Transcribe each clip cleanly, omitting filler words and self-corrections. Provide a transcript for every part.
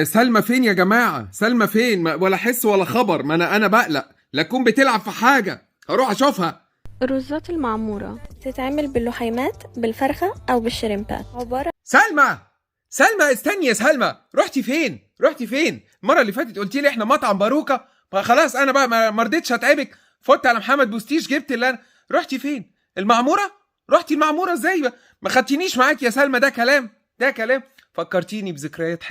سلمى فين يا جماعة؟ سلمى فين؟ ولا حس ولا خبر. ما انا بقلق لا تكون بتلعب في حاجة. هروح اشوفها. الرزات المعمورة تتعمل باللحيمات بالفرخة أو بالشريمبات. عبارة سلمى استني يا سلمى. رحتي فين؟ المرة اللي فاتت قلتي لي احنا مطعم باروكة، فخلاص انا بقى ما رضيتش اتعبك. فوت على محمد بوستيش جبت اللي انا. رحتي فين؟ المعمورة؟ رحتي المعمورة ازاي بقى؟ ما خدتينيش معاك يا سلمى. ده كلام. فكرتيني بذكريات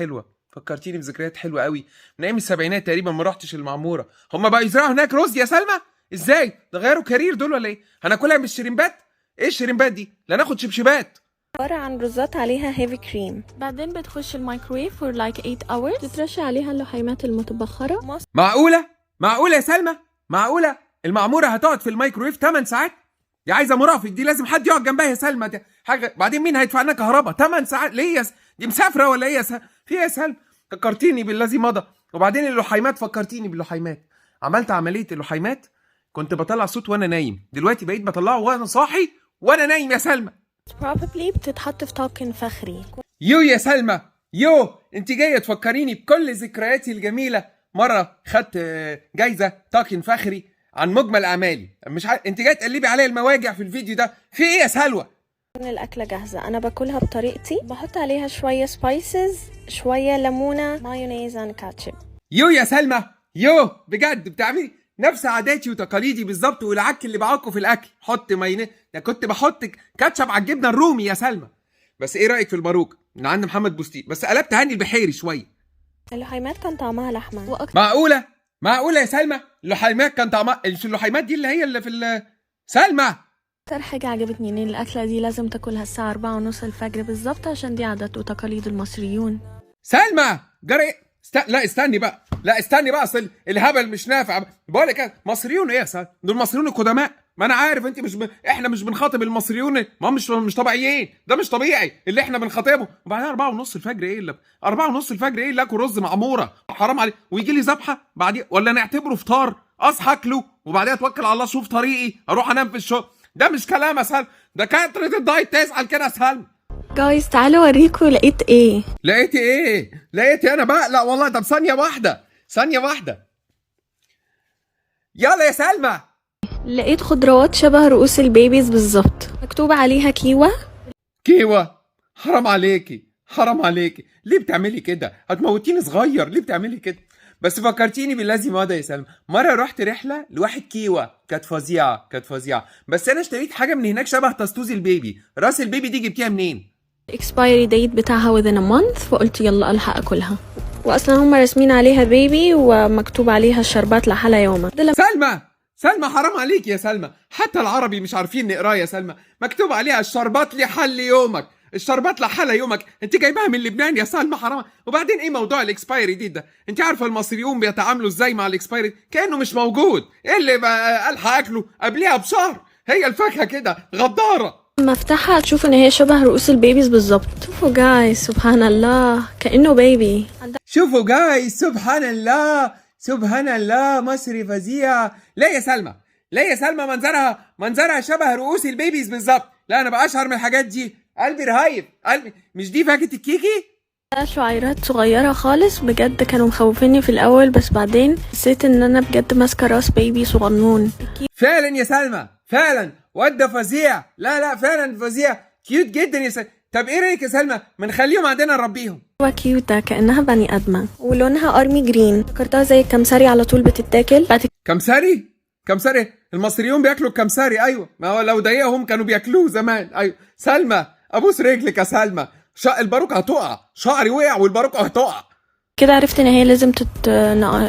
حلوة قوي من ايام السبعينات تقريبا. ما رحتش المعمورة. هما بقى يزرعوا هناك رز يا سلمى؟ ازاي ده؟ غيروا كارير دول ولا ايه؟ هناكلها بالشريمبات؟ ايه الشريمبات دي؟ لا ناخد شبشبات. عن رزات عليها هيفي كريم، بعدين بتخش الميكرويف for like 8 hours. تترش عليها اللحيمات المتبخرة. معقولة يا سلمى؟ معقولة المعمورة هتقعد في الميكرويف 8 ساعات؟ دي عايزة مرافق، دي لازم حد يقعد جنبها يا سلمى. دي حاجة. بعدين مين هيدفع لنا كهرباء 8 ساعات؟ ليه دي مسافرة ولا ايه يا سلمى؟ في ايه يا سلمى؟ فكرتيني بالذي مضى. وبعدين اللحيمات، فكرتيني باللحيمات. عملت عملية اللحيمات، كنت بطلع صوت وانا نايم، دلوقتي بقيت بطلعه وانا صاحي وانا نايم يا سلمى. probably بتتحط في طاقن فخري. يا سلمى انت جايه تفكريني بكل ذكرياتي الجميله. مره خدت جايزه طاقن فخري عن مجمل اعمالي. مش انت جايه تقلبي عليا المواجع في الفيديو ده؟ في ايه يا سلوى؟ الأكلة جاهزة، أنا باكلها بطريقتي، بحط عليها شوية سبايسز، شوية ليمونة، مايونيز and كاتشب. يا سلمى بجد بتعملي نفس عاداتي وتقاليدي بالظبط، والعك اللي بعكه في الاكل. حط مايونيز، ده كنت بحط كاتشب على الجبنه الرومي يا سلمى. بس ايه رايك في الباروكه من عند محمد بوستي؟ بس قلبت هاني البحيري شويه. اللحيمات كان طعمها لحمه معقوله يا سلمى؟ اللحيمات كان طعمها، اللحيمات دي اللي هي اللي في سلمى. اكتر حاجه عجبتني ان الاكله دي لازم تاكلها الساعه 4:30 الفجر بالظبط، عشان دي عادات وتقاليد المصريون. سلمى جري. لا استني بقى اصل الهبل مش نافع. بقول لك مصريون ايه يا سلمى؟ دول مصريون القدماء. ما انا عارف انت احنا مش بنخاطب المصريون، ما مش طبيعيين. ده مش طبيعي اللي احنا بنخاطبه. وبعدين 4:30 الفجر ايه اللي 4:30 الفجر ايه اللي اكل رز معموره؟ حرام عليك. ويجي لي ذبحه بعدين، ولا نعتبره فطار اصحى اكله وبعدين اتوكل على الله اشوف طريقي اروح انام في الشغل؟ ده مش كلام يا سلمى. ده كترة الدايت تسأل كده يا سلمى. جايز تعالوا اوريكم لقيت ايه. لقيتي انا بقى؟ لا والله. طب ثانيه واحده. يلا يا سلمى. لقيت خضروات شبه رؤوس البيبيز بالظبط، مكتوب عليها كيوة. حرام عليكي. ليه بتعملي كده؟ هتموتيني صغير. ليه بتعملي كده؟ بس فكرتيني بالذي مضى يا سلمى. مره رحت رحله لواحد كيوة، كانت فظيعه. بس انا اشتريت حاجه من هناك شبه تستوز البيبي. راس البيبي دي جبتيها منين؟ الاكسبايري ديت بتاعها within a month، فقلت يلا الحق اكلها. واصلا هم راسمين عليها بيبي ومكتوب عليها الشربات لحالها يوما. سلمى حرام عليك يا سلمى. حتى العربي مش عارفين نقراه يا سلمى. مكتوب عليها الشربات لحل يومك. الشربات لحالها يومك. انت جايباها من لبنان يا سلمى؟ حرام. وبعدين ايه موضوع الاكسبايري دي ده؟ انت عارفه المصريون بيتعاملوا ازاي مع الاكسبايري؟ كانه مش موجود. ايه اللي بقى الحق اكله قبلها بشهر؟ هي الفاكهه كده غداره. لما افتحها هتشوف ان هي شبه رؤوس البيبيز بالظبط. شوفوا جايز سبحان الله كأنه بيبي. شوفوا جايز سبحان الله مصري فظيع. لا يا سلمى منظرها شبه رؤوس البيبيز بالظبط. لا انا بقى اشهر من الحاجات دي. قلبي رهيب. قلبي مش دي فاكهة الكيكي؟ شعيرات صغيرة خالص بجد، كانوا مخوفيني في الاول بس بعدين حسيت ان انا بجد ماسكة راس بيبي صغنون. فعلا يا سلمى فعلا. وده فظيع. لا فعلا فظيع. كيوت جدا يا سلمى. طب ايه رايك يا سلمى ما نخليهم عندنا نربيهم؟ كيوتة كأنها بني ادمة ولونها ارمي جرين. فكرتها زي الكمساري على طول بتتاكل. كمساري المصريون بياكلوا الكمساري. ايوه، ما هو لو ضايقهم كانوا بياكلوه زمان. ايوه سلمى ابوس رجلك يا سلمى. الباروكه هتقع. شعري وقع والباروكه هتقع. كده عرفت ان هي لازم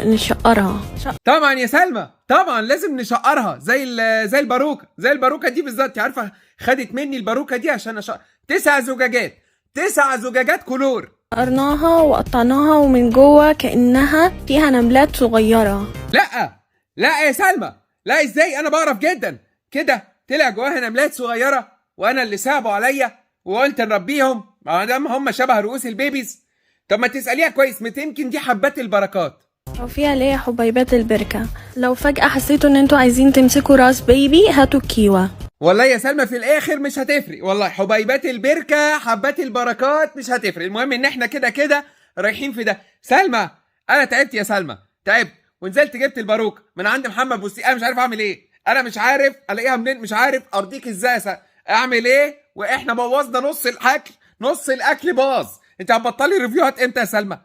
نشقرها. طبعا يا سلمى طبعا لازم نشقرها زي الباروكه دي بالظبط. عارفه خدت مني الباروكه دي عشان 9 زجاجات كلور. قرناها وقطعناها ومن جوه كأنها فيها نملات صغيرة. لا يا سلمى. لا ازاي؟ انا بعرف جدا. كده طلع جواها نملات صغيرة وانا اللي صعبوا عليا وقلت نربيهم ما دام هم شبه رؤوس البيبيز. طب ما تسأليها كويس، ما يمكن دي حبات البركات. او فيها اللي هي حبيبات البركة. لو فجأة حسيتوا ان انتوا عايزين تمسكوا راس بيبي هاتوا كيوة. والله يا سلمى في الاخر مش هتفرق. والله حبيبات البركة حبات البركات مش هتفرق. المهم ان احنا كده رايحين في ده. سلمى انا تعبت يا سلمى، تعبت ونزلت جبت الباروكه من عند محمد بوستي. انا مش عارف اعمل ايه، انا مش عارف الاقيها منين، مش عارف ارضيك ازاي اعمل ايه، واحنا بوظنا نص الاكل، نص الاكل باظ. انت هتبطلي ريفيوهات امتى يا سلمى؟